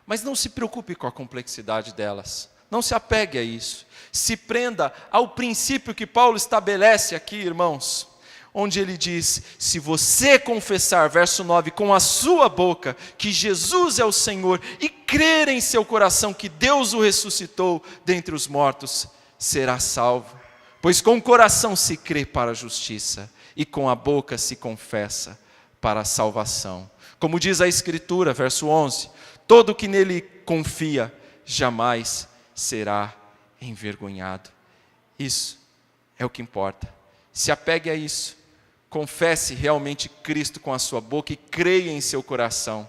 mas não se preocupe com a complexidade delas. Não se apegue a isso. Se prenda ao princípio que Paulo estabelece aqui, irmãos, onde ele diz: se você confessar, verso 9, com a sua boca que Jesus é o Senhor e crer em seu coração que Deus o ressuscitou dentre os mortos, será salvo. Pois com o coração se crê para a justiça e com a boca se confessa para a salvação. Como diz a Escritura, verso 11, todo que nele confia jamais será envergonhado. Isso é o que importa. Se apegue a isso. Confesse realmente Cristo com a sua boca e creia em seu coração.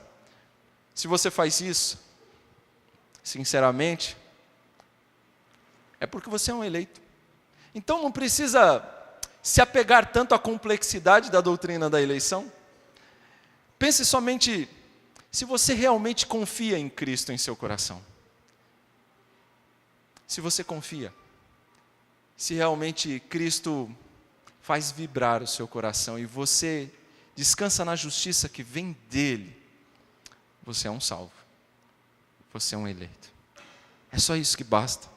Se você faz isso, sinceramente, é porque você é um eleito. Então não precisa se apegar tanto à complexidade da doutrina da eleição. Pense somente se você realmente confia em Cristo em seu coração. Se você confia, se realmente Cristo faz vibrar o seu coração e você descansa na justiça que vem dele, você é um salvo, você é um eleito. É só isso que basta.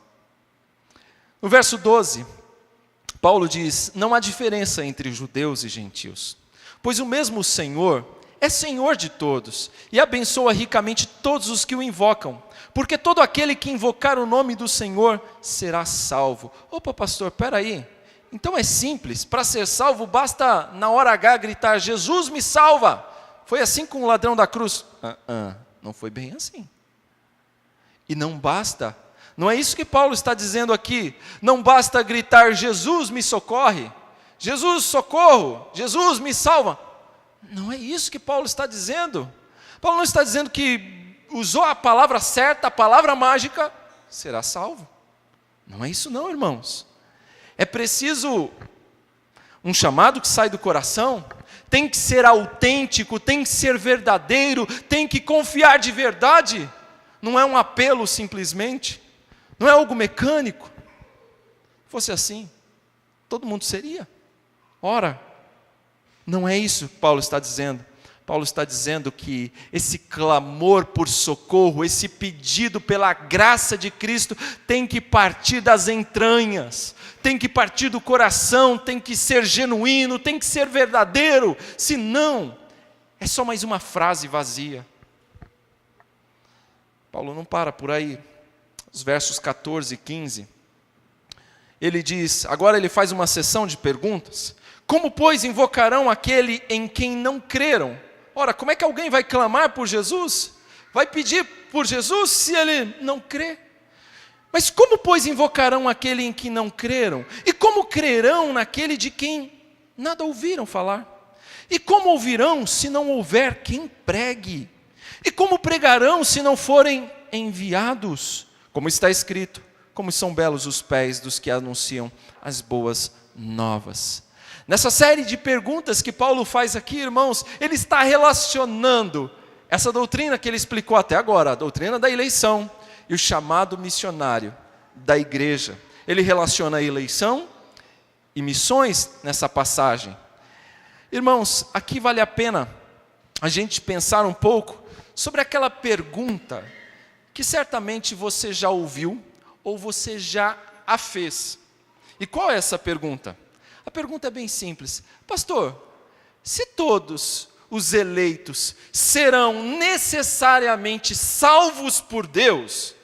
No verso 12, Paulo diz: não há diferença entre judeus e gentios, pois o mesmo Senhor é Senhor de todos, e abençoa ricamente todos os que o invocam, porque todo aquele que invocar o nome do Senhor será salvo. Opa, pastor, peraí, então é simples, para ser salvo basta na hora H gritar: Jesus me salva. Foi assim com o ladrão da cruz? Não foi bem assim. E não basta, não é isso que Paulo está dizendo aqui, não basta gritar: Jesus me socorre, Jesus socorro, Jesus me salva. Não é isso que Paulo está dizendo. Paulo não está dizendo que usou a palavra certa, a palavra mágica, será salvo. Não é isso não, irmãos. É preciso um chamado que sai do coração, tem que ser autêntico, tem que ser verdadeiro, tem que confiar de verdade. Não é um apelo simplesmente, não é algo mecânico. Se fosse assim, todo mundo seria. Ora, não é isso que Paulo está dizendo. Paulo está dizendo que esse clamor por socorro, esse pedido pela graça de Cristo tem que partir das entranhas, tem que partir do coração, tem que ser genuíno, tem que ser verdadeiro, senão é só mais uma frase vazia. Paulo não para por aí. Os versos 14 e 15, ele diz, agora ele faz uma sessão de perguntas. Como, pois, invocarão aquele em quem não creram? Ora, como é que alguém vai clamar por Jesus? Vai pedir por Jesus se ele não crê? Mas como, pois, invocarão aquele em que não creram? E como crerão naquele de quem nada ouviram falar? E como ouvirão se não houver quem pregue? E como pregarão se não forem enviados? Como está escrito, como são belos os pés dos que anunciam as boas novas. Nessa série de perguntas que Paulo faz aqui, irmãos, ele está relacionando essa doutrina que ele explicou até agora, a doutrina da eleição e o chamado missionário da igreja. Ele relaciona a eleição e missões nessa passagem. Irmãos, aqui vale a pena a gente pensar um pouco sobre aquela pergunta que certamente você já ouviu ou você já a fez. E qual é essa pergunta? A pergunta é bem simples. Pastor, se todos os eleitos serão necessariamente salvos por Deus,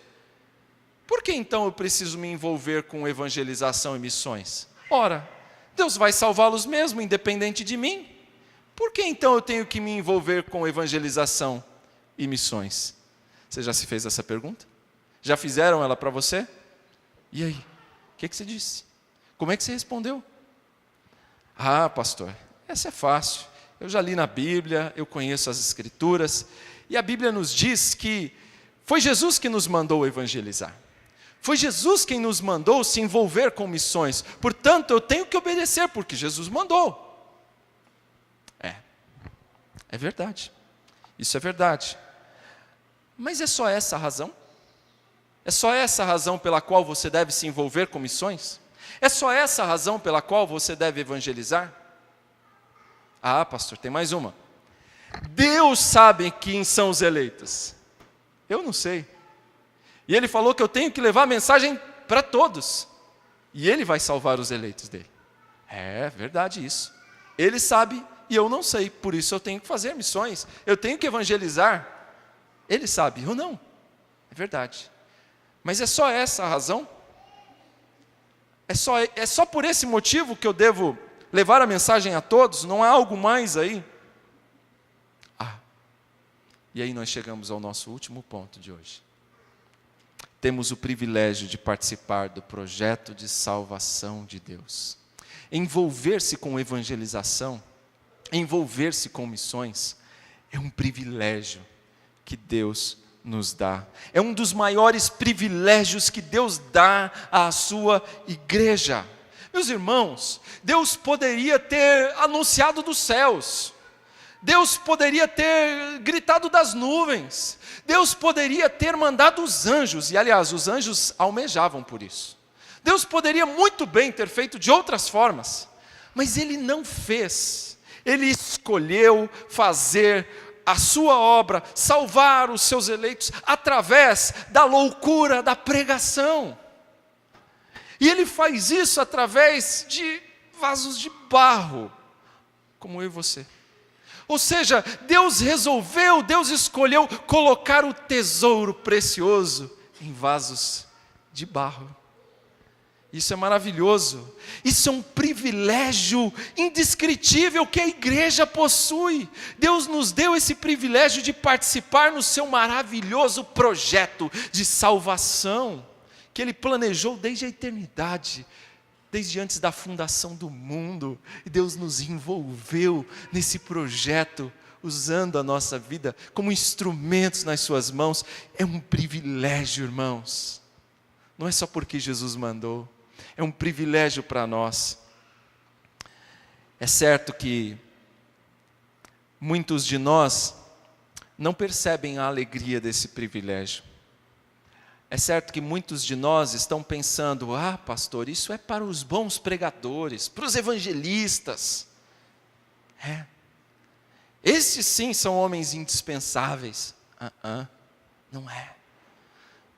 por que então eu preciso me envolver com evangelização e missões? Ora, Deus vai salvá-los mesmo, independente de mim. Por que então eu tenho que me envolver com evangelização e missões? Você já se fez essa pergunta? Já fizeram ela para você? E aí? O que você disse? Como é que você respondeu? Ah, pastor, essa é fácil. Eu já li na Bíblia, eu conheço as Escrituras, e a Bíblia nos diz que Foi Jesus que nos mandou evangelizar. Foi Jesus quem nos mandou se envolver com missões. Portanto, eu tenho que obedecer, porque Jesus mandou. É verdade. Isso é verdade. Mas é só essa a razão? É só essa a razão pela qual você deve se envolver com missões? É só essa a razão pela qual você deve evangelizar? Ah, pastor, tem mais uma. Deus sabe quem são os eleitos. Eu não sei. E Ele falou que eu tenho que levar a mensagem para todos. E Ele vai salvar os eleitos dele. É verdade isso. Ele sabe e eu não sei. Por isso eu tenho que fazer missões. Eu tenho que evangelizar. Ele sabe, eu não. É verdade. Mas é só essa a razão? É só por esse motivo que eu devo levar a mensagem a todos? Não há algo mais aí? E aí nós chegamos ao nosso último ponto de hoje. Temos o privilégio de participar do projeto de salvação de Deus. Envolver-se com evangelização, envolver-se com missões, é um privilégio que Deus nos dá. É um dos maiores privilégios que Deus dá à sua igreja. Meus irmãos, Deus poderia ter anunciado dos céus. Deus poderia ter gritado das nuvens. Deus poderia ter mandado os anjos. E aliás, os anjos almejavam por isso. Deus poderia muito bem ter feito de outras formas. Mas Ele não fez. Ele escolheu fazer a sua obra, salvar os seus eleitos, através da loucura da pregação. E Ele faz isso através de vasos de barro, como eu e você. Ou seja, Deus escolheu colocar o tesouro precioso em vasos de barro. Isso é maravilhoso. Isso é um privilégio indescritível que a igreja possui. Deus nos deu esse privilégio de participar no seu maravilhoso projeto de salvação, que Ele planejou desde a eternidade, desde antes da fundação do mundo. E Deus nos envolveu nesse projeto, usando a nossa vida como instrumentos nas suas mãos. É um privilégio, irmãos. Não é só porque Jesus mandou. É um privilégio para nós. É certo que muitos de nós não percebem a alegria desse privilégio. É certo que muitos de nós estão pensando: pastor, isso é para os bons pregadores, para os evangelistas. Esses sim são homens indispensáveis. Não é.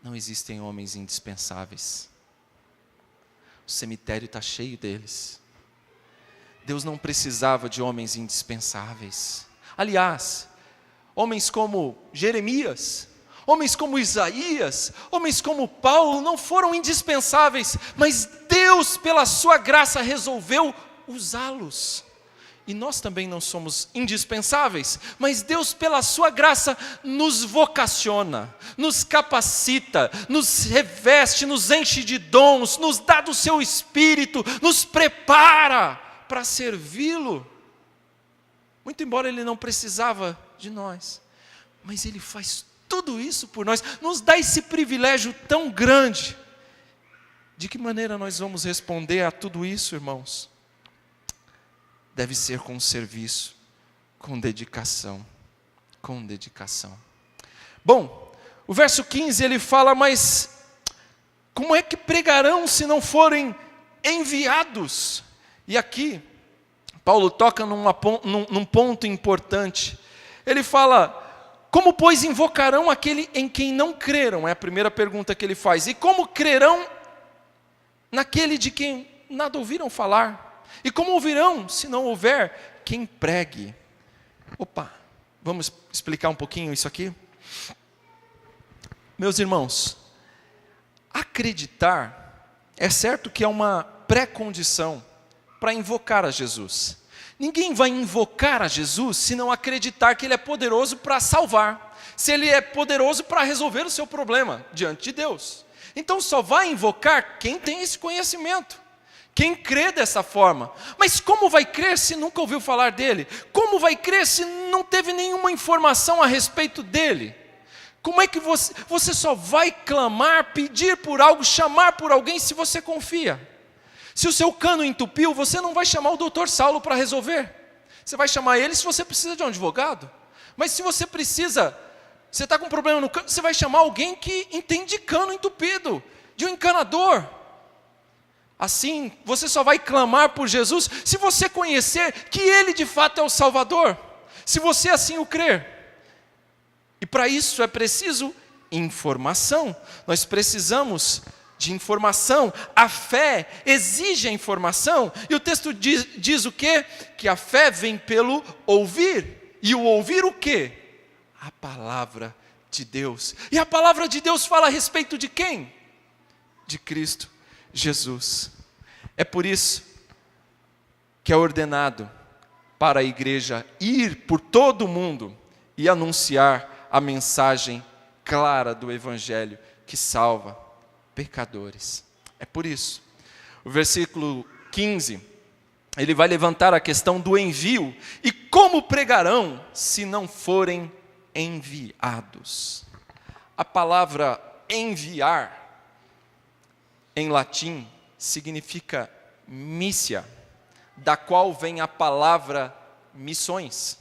Não existem homens indispensáveis. O cemitério está cheio deles. Deus não precisava de homens indispensáveis. Aliás, homens como Jeremias, homens como Isaías, homens como Paulo não foram indispensáveis, mas Deus, pela sua graça, resolveu usá-los. E nós também não somos indispensáveis, mas Deus, pela sua graça, nos vocaciona, nos capacita, nos reveste, nos enche de dons, nos dá do seu Espírito, nos prepara para servi-lo. Muito embora Ele não precisava de nós, mas Ele faz tudo isso por nós, nos dá esse privilégio tão grande. De que maneira nós vamos responder a tudo isso, irmãos? Deve ser com serviço, com dedicação, com dedicação. Bom, o verso 15 ele fala: mas como é que pregarão se não forem enviados? E aqui, Paulo toca num ponto importante. Ele fala: como pois invocarão aquele em quem não creram? É a primeira pergunta que ele faz. E como crerão naquele de quem nada ouviram falar? E como ouvirão, se não houver quem pregue? Vamos explicar um pouquinho isso aqui? Meus irmãos, acreditar é certo que é uma pré-condição para invocar a Jesus. Ninguém vai invocar a Jesus se não acreditar que Ele é poderoso para salvar, se Ele é poderoso para resolver o seu problema diante de Deus. Então só vai invocar quem tem esse conhecimento, quem crê dessa forma. Mas como vai crer se nunca ouviu falar dele? Como vai crer se não teve nenhuma informação a respeito dele? Como é que você só vai clamar, pedir por algo, chamar por alguém se você confia? Se o seu cano entupiu, você não vai chamar o doutor Saulo para resolver. Você vai chamar ele se você precisa de um advogado. Mas se você está com um problema no cano, você vai chamar alguém que entende de cano entupido, de um encanador. Assim, você só vai clamar por Jesus se você conhecer que Ele de fato é o Salvador. Se você assim o crer. E para isso é preciso informação. Nós precisamos de informação. A fé exige a informação. E o texto diz o quê? Que a fé vem pelo ouvir. E o ouvir o quê? A palavra de Deus. E a palavra de Deus fala a respeito de quem? De Cristo Jesus. É por isso que é ordenado para a igreja ir por todo o mundo e anunciar a mensagem clara do Evangelho que salva pecadores. É por isso. O versículo 15, ele vai levantar a questão do envio. E como pregarão se não forem enviados? A palavra enviar, em latim, significa missia, da qual vem a palavra missões.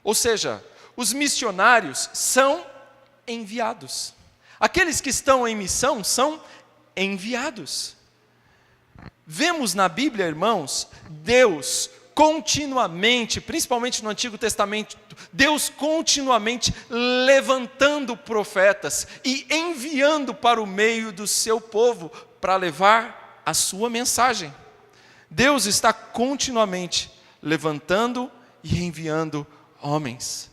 Ou seja, os missionários são enviados. Aqueles que estão em missão são enviados. Vemos na Bíblia, irmãos, Deus continuamente, principalmente no Antigo Testamento, Deus continuamente levantando profetas e enviando para o meio do seu povo para levar a sua mensagem. Deus está continuamente levantando e enviando homens.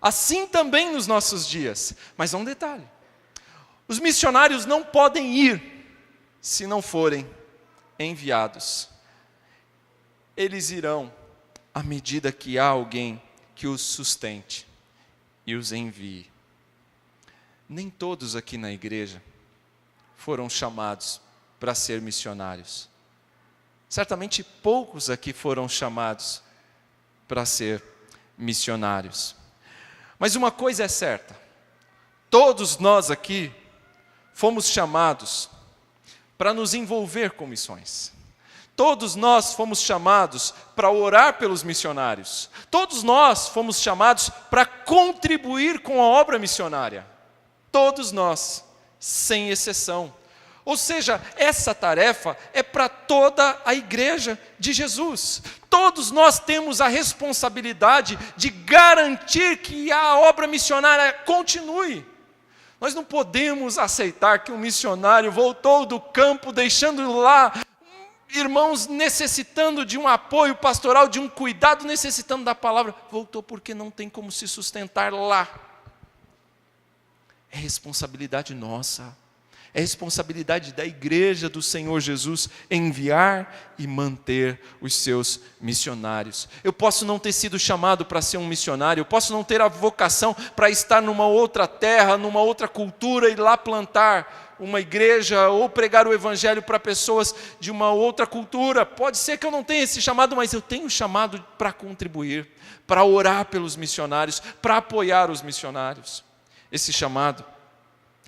Assim também nos nossos dias. Mas há um detalhe: os missionários não podem ir se não forem enviados. Eles irão à medida que há alguém que os sustente e os envie. Nem todos aqui na igreja foram chamados para ser missionários. Certamente poucos aqui foram chamados para ser missionários. Mas uma coisa é certa: todos nós aqui fomos chamados para nos envolver com missões. Todos nós fomos chamados para orar pelos missionários. Todos nós fomos chamados para contribuir com a obra missionária. Todos nós, sem exceção. Ou seja, essa tarefa é para toda a igreja de Jesus. Todos nós temos a responsabilidade de garantir que a obra missionária continue. Nós não podemos aceitar que um missionário voltou do campo, deixando lá irmãos necessitando de um apoio pastoral, de um cuidado, necessitando da palavra. Voltou porque não tem como se sustentar lá. É responsabilidade nossa. É responsabilidade da igreja do Senhor Jesus enviar e manter os seus missionários. Eu posso não ter sido chamado para ser um missionário, eu posso não ter a vocação para estar numa outra terra, numa outra cultura e lá plantar uma igreja ou pregar o evangelho para pessoas de uma outra cultura. Pode ser que eu não tenha esse chamado, mas eu tenho chamado para contribuir, para orar pelos missionários, para apoiar os missionários. Esse chamado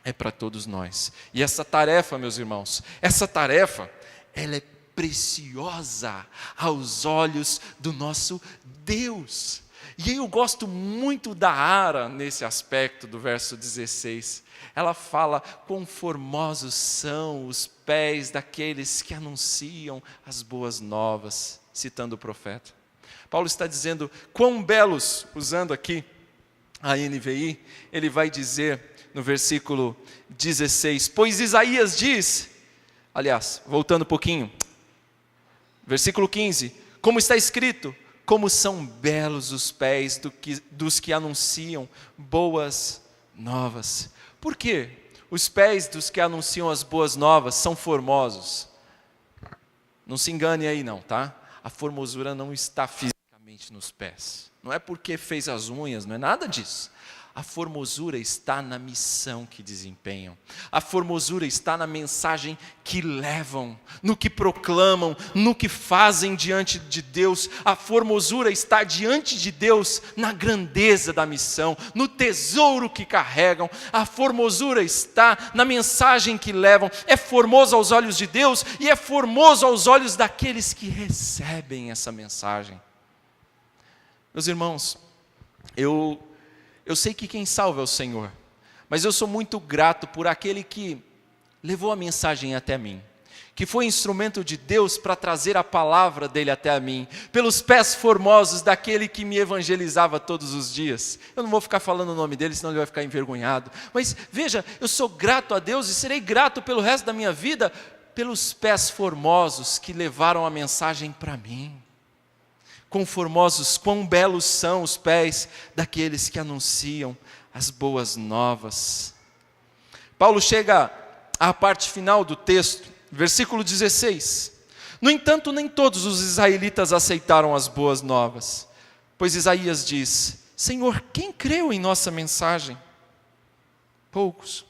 é para todos nós. E essa tarefa, meus irmãos, essa tarefa, ela é preciosa aos olhos do nosso Deus. E eu gosto muito da Ara nesse aspecto do verso 16. Ela fala: quão formosos são os pés daqueles que anunciam as boas novas, citando o profeta. Paulo está dizendo quão belos, usando aqui a NVI, ele vai dizer no versículo 16, pois Isaías diz, aliás, voltando um pouquinho, versículo 15, como está escrito, como são belos os pés dos que anunciam boas novas. Por quê? Os pés dos que anunciam as boas novas são formosos. Não se engane aí não, tá? A formosura não está fisicamente nos pés. Não é porque fez as unhas, não é nada disso. A formosura está na missão que desempenham. A formosura está na mensagem que levam, no que proclamam, no que fazem diante de Deus. A formosura está diante de Deus na grandeza da missão, no tesouro que carregam. A formosura está na mensagem que levam. É formoso aos olhos de Deus e é formoso aos olhos daqueles que recebem essa mensagem. Meus irmãos, eu sei que quem salva é o Senhor, mas eu sou muito grato por aquele que levou a mensagem até mim, que foi instrumento de Deus para trazer a palavra dele até a mim, pelos pés formosos daquele que me evangelizava todos os dias. Eu não vou ficar falando o nome dele, senão ele vai ficar envergonhado. Mas veja, eu sou grato a Deus e serei grato pelo resto da minha vida, pelos pés formosos que levaram a mensagem para mim. Quão formosos, quão belos são os pés daqueles que anunciam as boas novas. Paulo chega à parte final do texto, versículo 16. No entanto, nem todos os israelitas aceitaram as boas novas, pois Isaías diz: Senhor, quem creu em nossa mensagem? Poucos.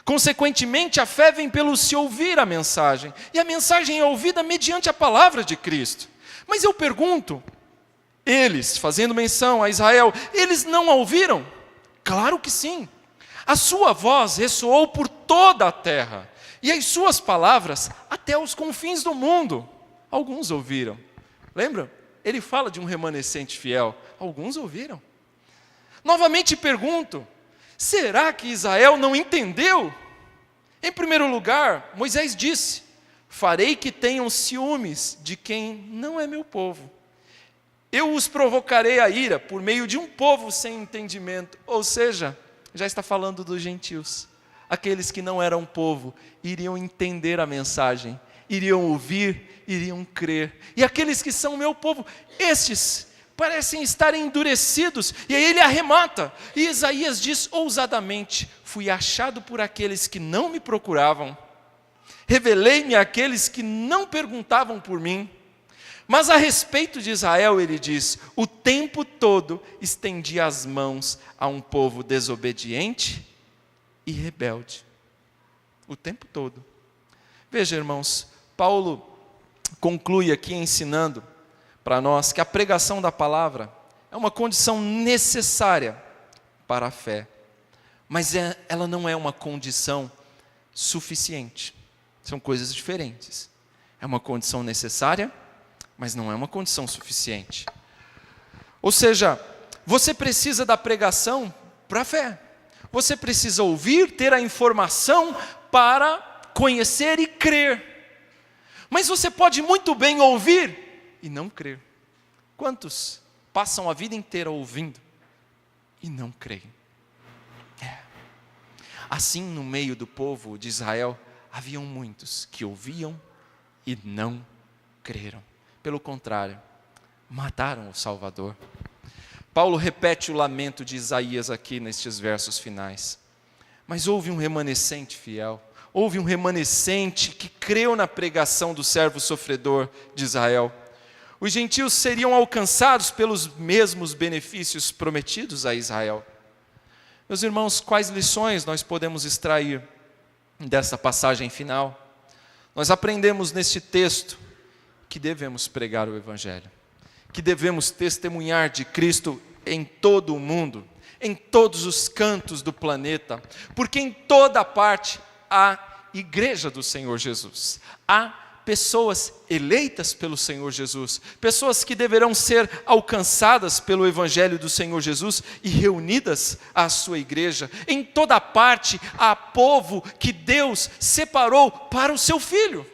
Consequentemente, a fé vem pelo se ouvir a mensagem, e a mensagem é ouvida mediante a palavra de Cristo. Mas eu pergunto, eles, fazendo menção a Israel, eles não a ouviram? Claro que sim. A sua voz ressoou por toda a terra, e as suas palavras até os confins do mundo. Alguns ouviram. Lembra? Ele fala de um remanescente fiel. Alguns ouviram. Novamente pergunto, será que Israel não entendeu? Em primeiro lugar, Moisés disse: farei que tenham ciúmes de quem não é meu povo. Eu os provocarei a ira por meio de um povo sem entendimento. Ou seja, já está falando dos gentios. Aqueles que não eram povo, iriam entender a mensagem, iriam ouvir, iriam crer. E aqueles que são meu povo, estes parecem estar endurecidos. E aí ele arremata. E Isaías diz ousadamente: fui achado por aqueles que não me procuravam. Revelei-me àqueles que não perguntavam por mim. Mas a respeito de Israel, ele diz: o tempo todo estendi as mãos a um povo desobediente e rebelde. O tempo todo. Veja, irmãos, Paulo conclui aqui ensinando para nós que a pregação da palavra é uma condição necessária para a fé, mas ela não é uma condição suficiente. São coisas diferentes. É uma condição necessária, mas não é uma condição suficiente. Ou seja, você precisa da pregação para a fé. Você precisa ouvir, ter a informação para conhecer e crer. Mas você pode muito bem ouvir e não crer. Quantos passam a vida inteira ouvindo e não creem? Assim, no meio do povo de Israel, haviam muitos que ouviam e não creram. Pelo contrário, mataram o Salvador. Paulo repete o lamento de Isaías aqui nestes versos finais. Mas houve um remanescente fiel, houve um remanescente que creu na pregação do servo sofredor de Israel. Os gentios seriam alcançados pelos mesmos benefícios prometidos a Israel. Meus irmãos, quais lições nós podemos extrair dessa passagem final? Nós aprendemos neste texto que devemos pregar o Evangelho, que devemos testemunhar de Cristo em todo o mundo, em todos os cantos do planeta, porque em toda parte há igreja do Senhor Jesus, há pessoas eleitas pelo Senhor Jesus, pessoas que deverão ser alcançadas pelo Evangelho do Senhor Jesus e reunidas à sua igreja. Em toda parte há povo que Deus separou para o seu Filho.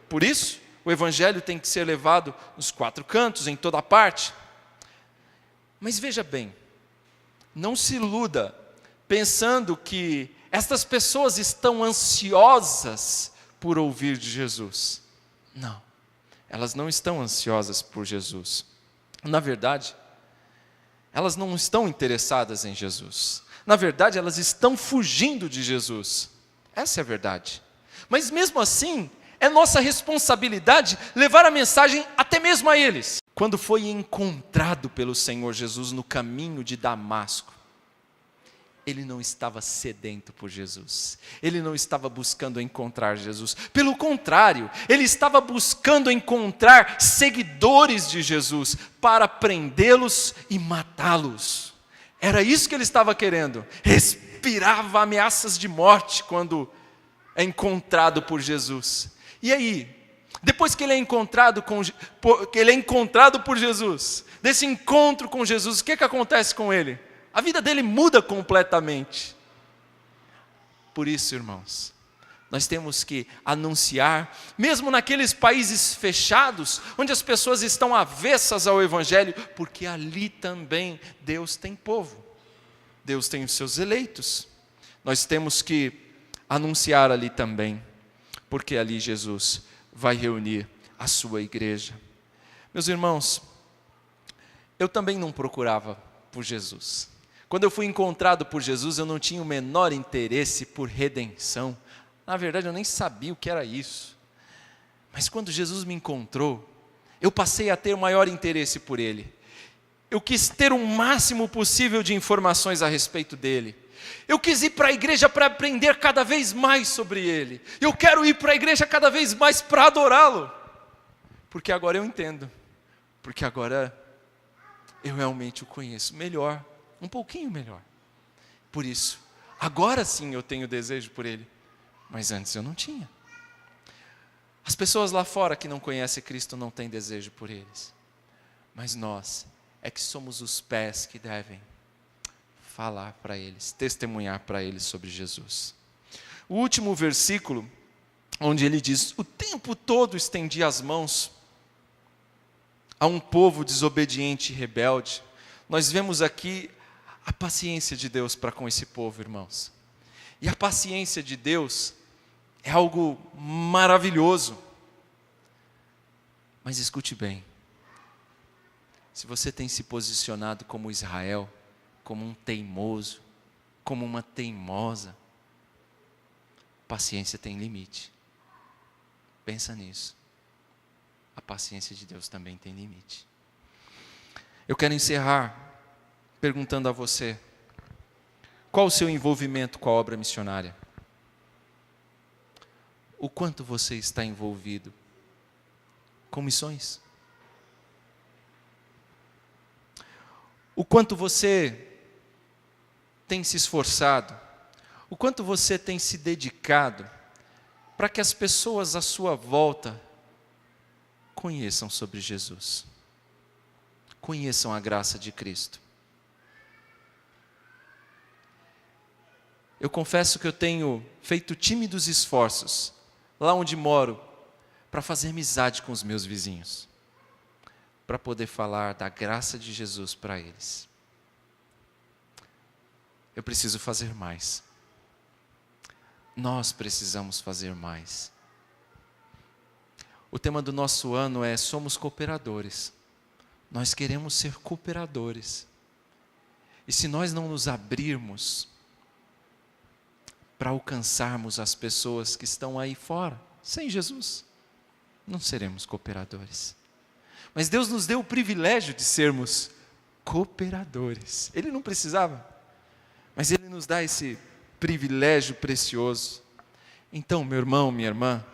Por isso, o Evangelho tem que ser levado nos quatro cantos, em toda parte. Mas veja bem, não se iluda pensando que estas pessoas estão ansiosas por ouvir de Jesus. Não, elas não estão ansiosas por Jesus. Na verdade, elas não estão interessadas em Jesus. Na verdade, elas estão fugindo de Jesus. Essa é a verdade. Mas mesmo assim, é nossa responsabilidade levar a mensagem até mesmo a eles. Quando foi encontrado pelo Senhor Jesus no caminho de Damasco, ele não estava sedento por Jesus. Ele não estava buscando encontrar Jesus. Pelo contrário, ele estava buscando encontrar seguidores de Jesus para prendê-los e matá-los. Era isso que ele estava querendo. Respirava ameaças de morte quando é encontrado por Jesus. E aí, depois que ele é encontrado por Jesus, desse encontro com Jesus, o que acontece com ele? A vida dele muda completamente. Por isso, irmãos, nós temos que anunciar, mesmo naqueles países fechados, onde as pessoas estão avessas ao Evangelho, porque ali também Deus tem povo, Deus tem os seus eleitos. Nós temos que anunciar ali também, porque ali Jesus vai reunir a sua igreja. Meus irmãos, eu também não procurava por Jesus. Quando eu fui encontrado por Jesus, eu não tinha o menor interesse por redenção. Na verdade, eu nem sabia o que era isso. Mas quando Jesus me encontrou, eu passei a ter o maior interesse por Ele. Eu quis ter o máximo possível de informações a respeito dEle. Eu quis ir para a igreja para aprender cada vez mais sobre Ele. Eu quero ir para a igreja cada vez mais para adorá-lo. Porque agora eu entendo. Porque agora eu realmente o conheço melhor. Um pouquinho melhor. Por isso, agora sim eu tenho desejo por Ele. Mas antes eu não tinha. As pessoas lá fora que não conhecem Cristo não têm desejo por eles. Mas nós é que somos os pés que devem falar para eles, testemunhar para eles sobre Jesus. O último versículo, onde ele diz: o tempo todo estendi as mãos a um povo desobediente e rebelde. Nós vemos aqui a paciência de Deus para com esse povo, irmãos. E a paciência de Deus é algo maravilhoso. Mas escute bem. Se você tem se posicionado como Israel, como um teimoso, como uma teimosa, paciência tem limite. Pensa nisso. A paciência de Deus também tem limite. Eu quero encerrar perguntando a você: qual o seu envolvimento com a obra missionária? O quanto você está envolvido com missões? O quanto você tem se esforçado? O quanto você tem se dedicado para que as pessoas à sua volta conheçam sobre Jesus? Conheçam a graça de Cristo? Eu confesso que eu tenho feito tímidos esforços, lá onde moro, para fazer amizade com os meus vizinhos, para poder falar da graça de Jesus para eles. Eu preciso fazer mais. Nós precisamos fazer mais. O tema do nosso ano é: somos cooperadores. Nós queremos ser cooperadores. E se nós não nos abrirmos para alcançarmos as pessoas que estão aí fora, sem Jesus, não seremos cooperadores. Mas Deus nos deu o privilégio de sermos cooperadores. Ele não precisava, mas Ele nos dá esse privilégio precioso. Então, meu irmão, minha irmã,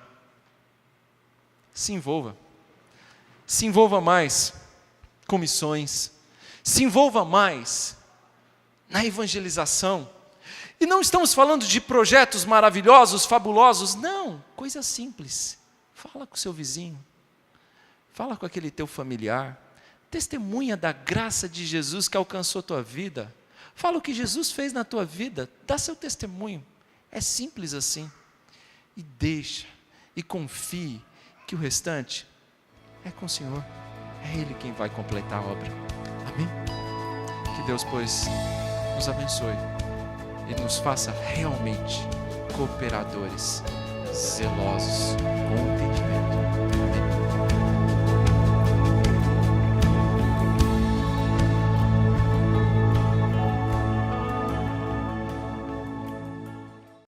se envolva. Se envolva mais com missões. Se envolva mais na evangelização. E não estamos falando de projetos maravilhosos, fabulosos, não, coisa simples. Fala com o seu vizinho, fala com aquele teu familiar, testemunha da graça de Jesus que alcançou a tua vida, fala o que Jesus fez na tua vida, dá seu testemunho, é simples assim. E deixa, e confie que o restante é com o Senhor, é Ele quem vai completar a obra. Amém? Que Deus, pois, nos abençoe e nos faça realmente cooperadores zelosos, com